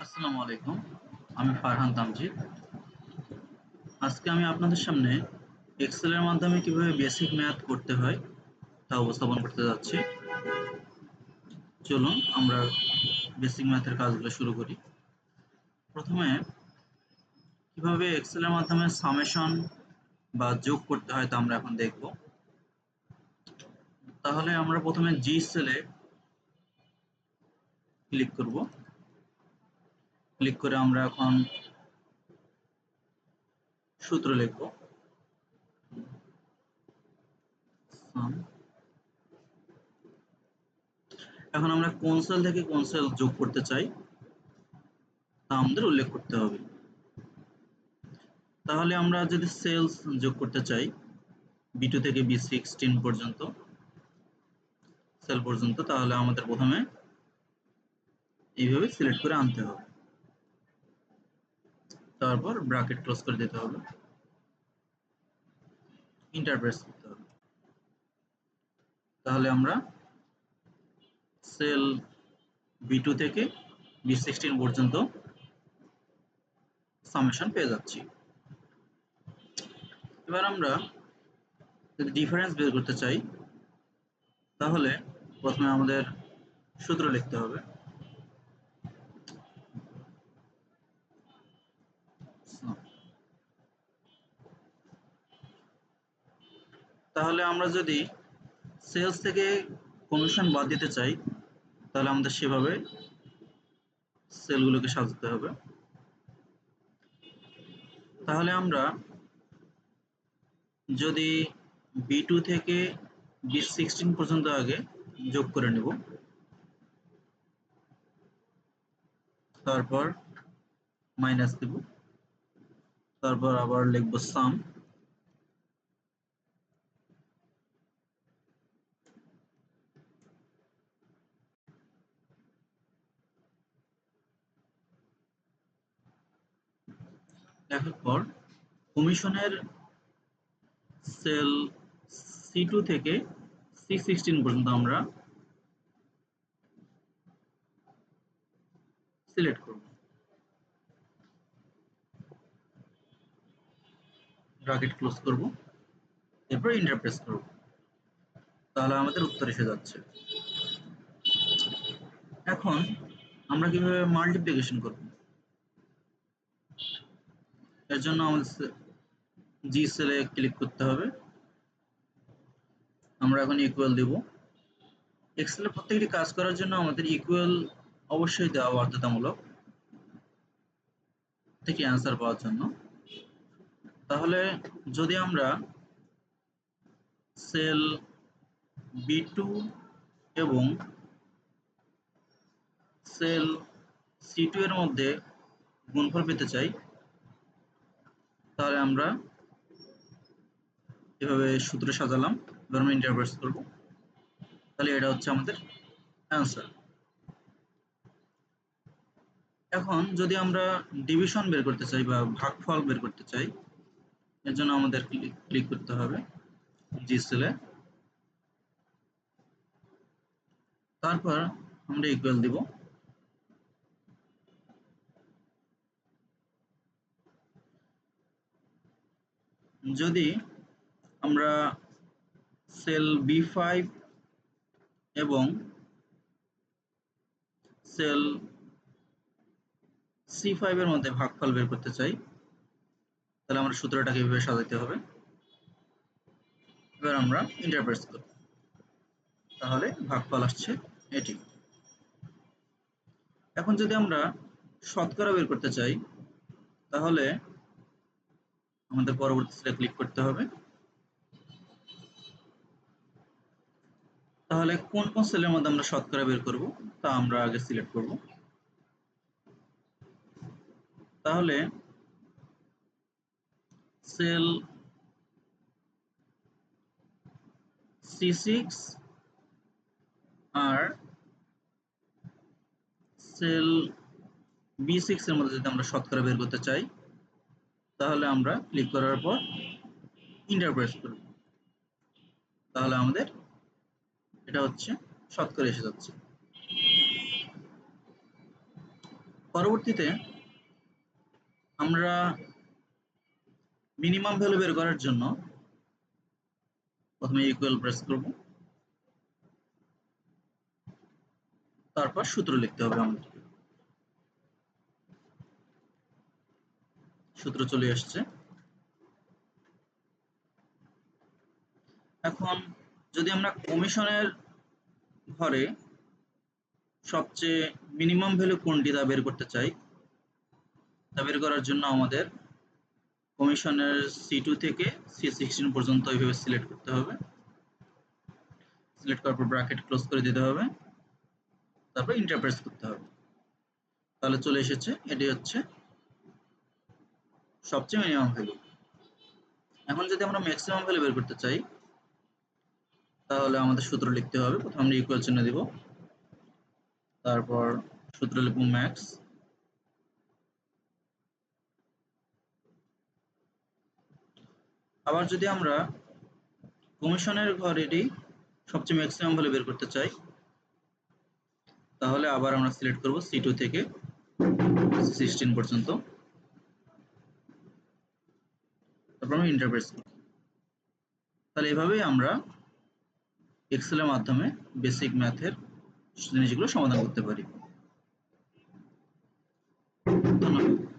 আসসালামু আলাইকুম। আমি ফারহান তামজিদ। আজকে আমি আপনাদের সামনে এক্সেল এর মাধ্যমে কিভাবে বেসিক ম্যাথ করতে হয় তা উপস্থাপন করতে যাচ্ছি। চলুন আমরা বেসিক ম্যাথের কাজগুলো শুরু করি। প্রথমে কিভাবে এক্সেল এর মাধ্যমে সামেশন বা যোগ করতে হয় তা আমরা এখন দেখব। তাহলে আমরা প্রথমে জি সেলে ক্লিক করব। ক্লিক করে আমরা এখন সূত্র লিখব। এখন আমরা কোন সেল থেকে কোন সেল যোগ করতে চাই তা আমাদের উল্লেখ করতে হবে। তাহলে আমরা যদি সেলস যোগ করতে চাই B2 থেকে B16 পর্যন্ত সেল পর্যন্ত, তাহলে আমাদের প্রথমে এইভাবে সিলেক্ট করে আনতে হবে, তারপর ব্র্যাকেট ক্লোজ করে দিতে হবে, এন্টার প্রেস করতে হবে। তাহলে আমরা সেল B2 থেকে B16 পর্যন্ত সামেশন পেয়ে যাচ্ছি। এবার আমরা যদি ডিফারেন্স বের করতে চাই তাহলে প্রথমে আমাদের সূত্র লিখতে হবে। তাহলে আমরা যদি সেলস থেকে কমিশন বাদ দিতে চাই তাহলে আমাদের সেভাবে সেলগুলোকে সাজাতে হবে। তাহলে আমরা যদি B2 থেকে B16 পর্যন্ত আগে যোগ করে নেব, তারপর মাইনাস দেব, তারপর আবার লিখব সাম, লেখার পর কমিশনের সেল C2 থেকে C16 পর্যন্ত আমরা সিলেক্ট করব, ব্র্যাকেট ক্লোজ করব, এরপর এন্টার প্রেস করব। তাহলে আমাদের উত্তর এসে যাচ্ছে। এখন আমরা কিভাবে মাল্টিপ্লিকেশন করব, এর জন্য আমাদের জি সেলে ক্লিক করতে হবে। আমরা এখন ইকুয়াল দেব। এক্সেলে প্রত্যেকটি কাজ করার জন্য আমাদের ইকুয়াল অবশ্যই দেওয়া বাধ্যতামূলক, থেকে অ্যান্সার পাওয়ার জন্য। তাহলে যদি আমরা সেল B2 এবং সেল C2 এর মধ্যে গুণফল পেতে চাই তাহলে আমরা এভাবে সূত্র সাজালাম, এবার আমরা এন্টার প্রেস করব। তাহলে এটা হচ্ছে আমাদের অ্যান্সার। এখন যদি আমরা ডিভিশন বের করতে চাই বা ভাগফল বের করতে চাই, এর জন্য আমাদের ক্লিক করতে হবে জি সেলে, তারপর আমরা ইকুয়াল দিব। যদি আমরা সেল B5 এবং সেল C5 এর মধ্যে ভাগফল বের করতে চাই তাহলে আমরা সূত্রটাকে এভাবে সাজাতে হবে। এবার আমরা এন্টার প্রেস করব, তাহলে ভাগফল আসছে এটি। এখন যদি আমরা শতকরা বের করতে চাই তাহলে আমাদের পরবর্তী সেলে ক্লিক করতে হবে। তাহলে কোন কোন সেলের মধ্যে আমরা শতকরা বের করব তা আমরা আগে সিলেক্ট করব। তাহলে সেল C6 আর সেল B6 এর মধ্যে যদি আমরা শতকরা বের করতে চাই তাহলে আমরা ক্লিক করার পর এন্টার প্রেস করব। তাহলে আমাদের এটা হচ্ছে শতকরা এসে যাচ্ছে। পরবর্তীতে আমরা মিনিমাম ভ্যালু বের করার জন্য প্রথমে ইকুয়াল প্রেস করব, তারপর সূত্র লিখতে হবে আমাদের। সূত্র চলে আসছে। এখন যদি আমরা কমিশনের ঘরে সবচেয়ে মিনিমাম ভ্যালু কোনটি তা বের করতে চাই, তা বের করার জন্য আমাদের কমিশনের C2 থেকে C16 পর্যন্ত এইভাবে সিলেক্ট করতে হবে। সিলেক্ট করার পর ব্র্যাকেট ক্লোজ করে দিতে হবে, তারপর এন্টার প্রেস করতে হবে। তাহলে চলে এসেছে, এটি হচ্ছে সবচেয়ে মিনিমাম ভ্যালু। এখন যদি আমরা ম্যাক্সিমাম ভ্যালু বের করতে চাই, তাহলে আমাদের সূত্র লিখতে হবে। প্রথমে আমরা ইকুয়াল চিহ্ন দিব, তারপর সূত্র লিখব ম্যাক্স, আবার যদি আমরা কমিশনের ঘরেরই সবচেয়ে ম্যাক্সিমাম ভ্যালু বের করতে চাই, তাহলে আবার আমরা সিলেক্ট করব C2 থেকে C16 পর্যন্ত, তারপর আমরা এন্টার প্রেস করব। তাহলে এভাবেই আমরা এক্সেলের মাধ্যমে বেসিক ম্যাথের জিনিসগুলো সমাধান করতে পারি। ধন্যবাদ।